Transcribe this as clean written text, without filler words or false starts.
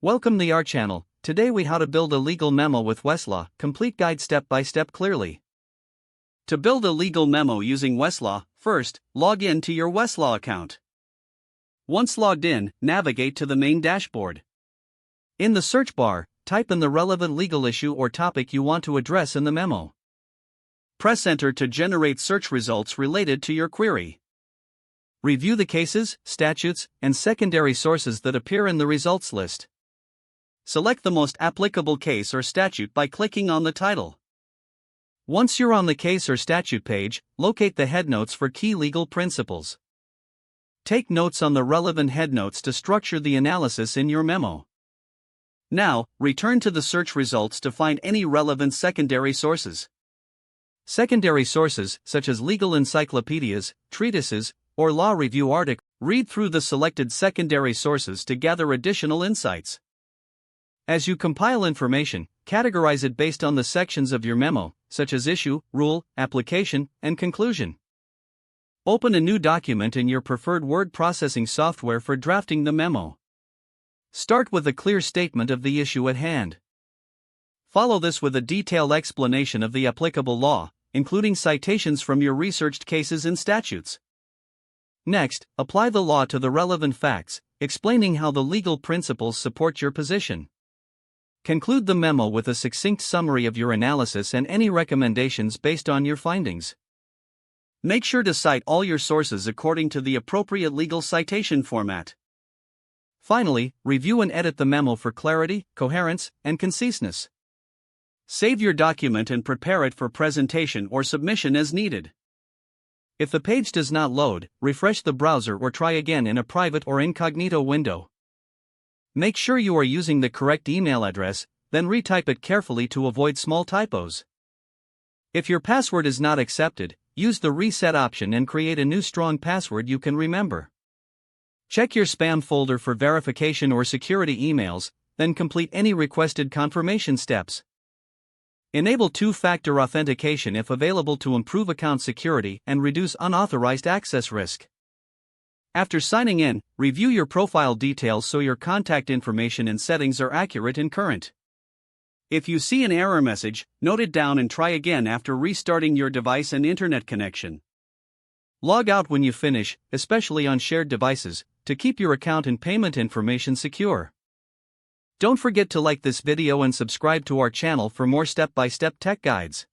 Welcome to our channel. Today we how to build a legal memo with Westlaw, complete guide step by step clearly. To build a legal memo using Westlaw, first, log in to your Westlaw account. Once logged in, navigate to the main dashboard. In the search bar, type in the relevant legal issue or topic you want to address in the memo. Press enter to generate search results related to your query. Review the cases, statutes, and secondary sources that appear in the results list. Select the most applicable case or statute by clicking on the title. Once you're on the case or statute page, locate the headnotes for key legal principles. Take notes on the relevant headnotes to structure the analysis in your memo. Now, return to the search results to find any relevant secondary sources. Secondary sources, such as legal encyclopedias, treatises, or law review articles, read through the selected secondary sources to gather additional insights. As you compile information, categorize it based on the sections of your memo, such as issue, rule, application, and conclusion. Open a new document in your preferred word processing software for drafting the memo. Start with a clear statement of the issue at hand. Follow this with a detailed explanation of the applicable law, including citations from your researched cases and statutes. Next, apply the law to the relevant facts, explaining how the legal principles support your position. Conclude the memo with a succinct summary of your analysis and any recommendations based on your findings. Make sure to cite all your sources according to the appropriate legal citation format. Finally, review and edit the memo for clarity, coherence, and conciseness. Save your document and prepare it for presentation or submission as needed. If the page does not load, refresh the browser or try again in a private or incognito window. Make sure you are using the correct email address, then retype it carefully to avoid small typos. If your password is not accepted, use the reset option and create a new strong password you can remember. Check your spam folder for verification or security emails, then complete any requested confirmation steps. Enable two-factor authentication if available to improve account security and reduce unauthorized access risk. After signing in, review your profile details so your contact information and settings are accurate and current. If you see an error message, note it down and try again after restarting your device and internet connection. Log out when you finish, especially on shared devices, to keep your account and payment information secure. Don't forget to like this video and subscribe to our channel for more step-by-step tech guides.